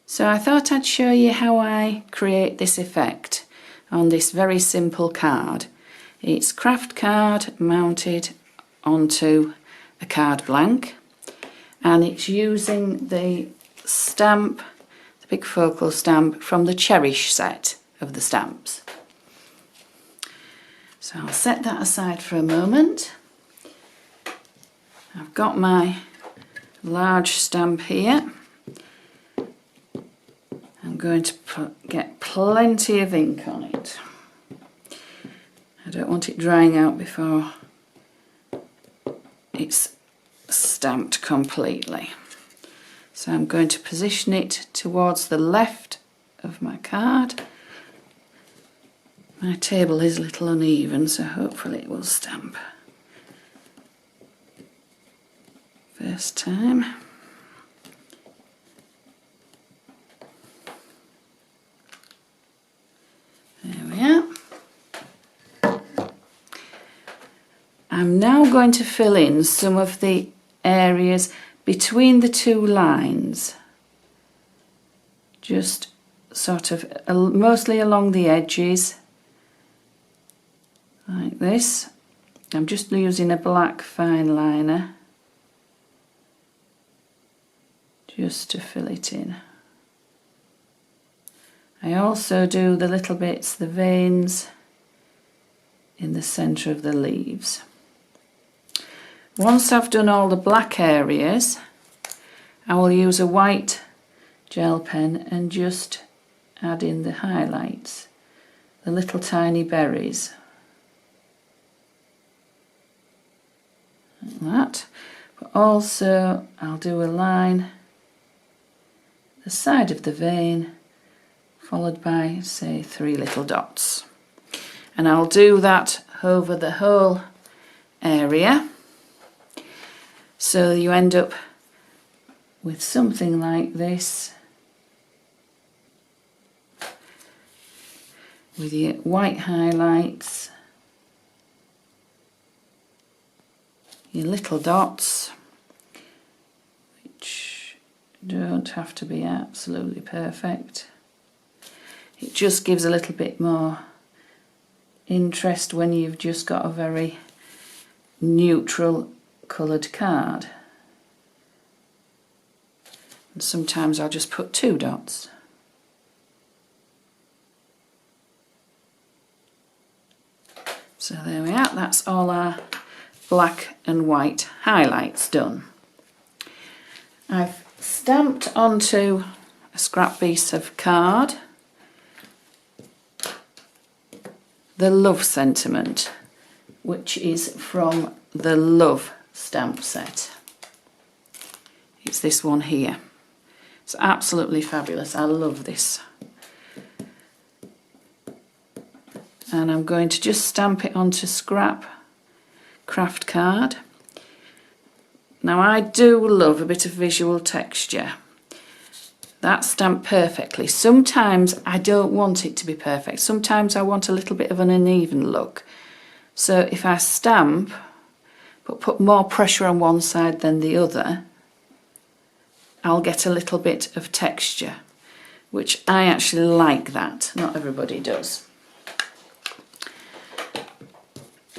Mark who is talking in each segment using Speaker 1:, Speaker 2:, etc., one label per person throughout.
Speaker 1: So I thought I'd show you how I create this effect on this very simple card. It's kraft card mounted onto a card blank, and it's using the stamp, the big focal stamp from the Cherish set of the stamps. So I'll set that aside for a moment. I've got my large stamp here. I'm going to get plenty of ink on it. I don't want it drying out before it's stamped completely. So I'm going to position it towards the left of my card. My table is a little uneven, so hopefully it will stamp first time. There we are. I'm now going to fill in some of the areas between the two lines, just sort of mostly along the edges like this. I'm just using a black fine liner just to fill it in. I also do the little bits, the veins in the centre of the leaves. Once I've done all the black areas, I will use a white gel pen and just add in the highlights, the little tiny berries. Like that. But also I'll do a line the side of the vein, followed by, say, 3 little dots. And I'll do that over the whole area, so you end up with something like this, with your white highlights, your little dots, which don't have to be absolutely perfect. It just gives a little bit more interest when you've just got a very neutral coloured card. And sometimes I'll just put 2 dots. So there we are, that's all our black and white highlights done. I've stamped onto a scrap piece of card the love sentiment, which is from the Love stamp set. It's this one here. It's absolutely fabulous. I love this. And I'm going to just stamp it onto scrap kraft card. Now I do love a bit of visual texture. That's stamped perfectly. Sometimes I don't want it to be perfect. Sometimes I want a little bit of an uneven look. So if I stamp, but put more pressure on one side than the other, I'll get a little bit of texture, which I actually like that. Not everybody does.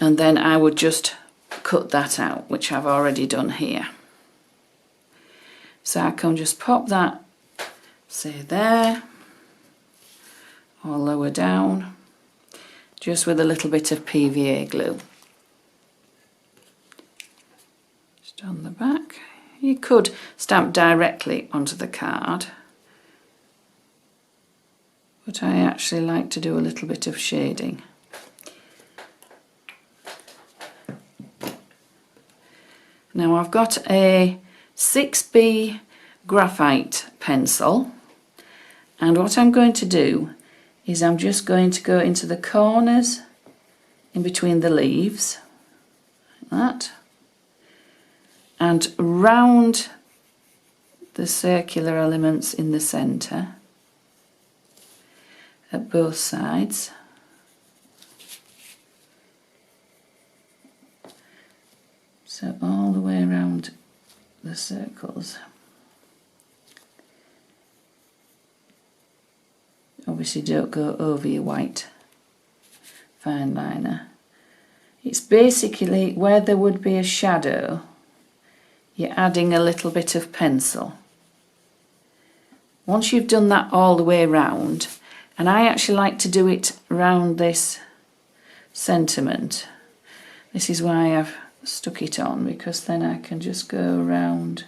Speaker 1: And then I would just cut that out, which I've already done here. So I can just pop that, say there, or lower down, just with a little bit of PVA glue. Just on the back. You could stamp directly onto the card, but I actually like to do a little bit of shading. Now I've got a 6B graphite pencil, and what I'm going to do is I'm just going to go into the corners in between the leaves, like that, and round the circular elements in the centre at both sides. So all the way around the circles. Obviously don't go over your white fine liner. It's basically where there would be a shadow, you're adding a little bit of pencil. Once you've done that all the way round, and I actually like to do it round this sentiment. This is why I've stuck it on, because then I can just go around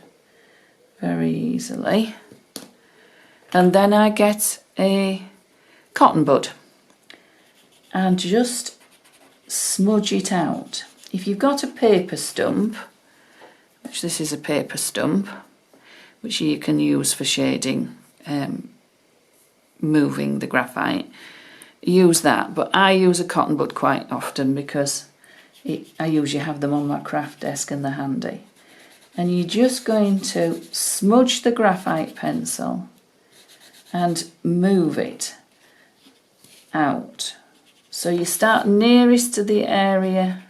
Speaker 1: very easily. And then I get a cotton bud and just smudge it out. If you've got a paper stump, which this is a paper stump, which you can use for shading, moving the graphite, use that. But I use a cotton bud quite often because I usually have them on my craft desk and they're handy. And you're just going to smudge the graphite pencil and move it out. So you start nearest to the area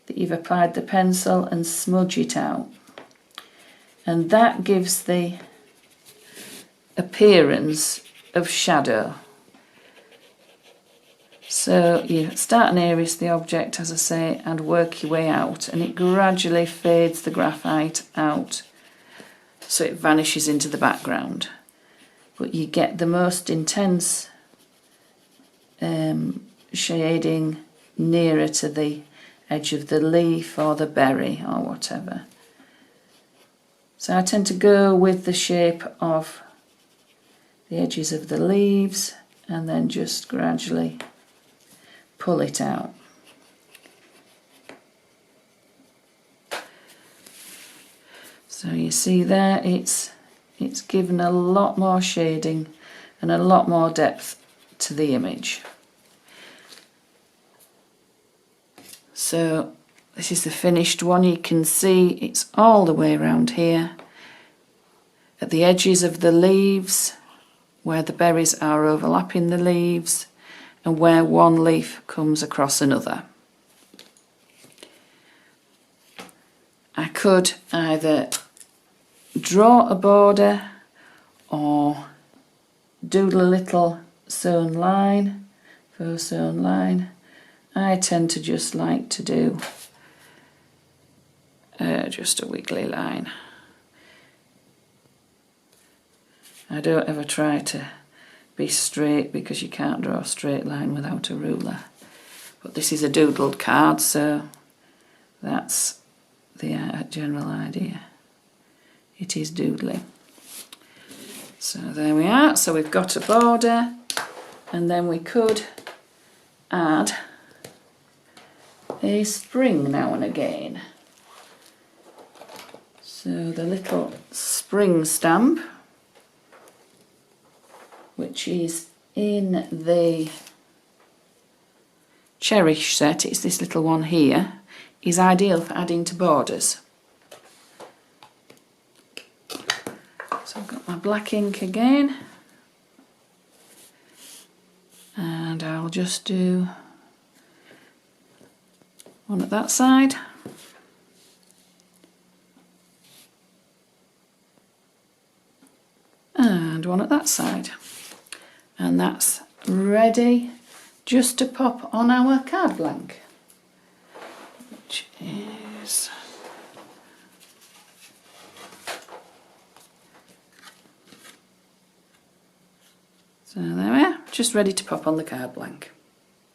Speaker 1: that you've applied the pencil and smudge it out. And that gives the appearance of shadow. So you start nearest the object, as I say, and work your way out, and it gradually fades the graphite out so it vanishes into the background. But you get the most intense shading nearer to the edge of the leaf or the berry or whatever. So I tend to go with the shape of the edges of the leaves and then just gradually pull it out. So you see there, it's given a lot more shading and a lot more depth to the image. So this is the finished one. You can see it's all the way around here at the edges of the leaves where the berries are overlapping the leaves and where one leaf comes across another. I could either draw a border or doodle a little sewn line, faux sewn line. I tend to just like to do just a wiggly line. I don't ever try to be straight because you can't draw a straight line without a ruler. But this is a doodled card, so that's the general idea. It is doodling. So there we are. So we've got a border, and then we could add a spring now and again. So the little spring stamp, which is in the Cherish set, it's this little one here, is ideal for adding to borders. So I've got my black ink again, and I'll just do one at that side. And one at that side. And that's ready just to pop on our card blank, which is so there we are, just ready to pop on the card blank.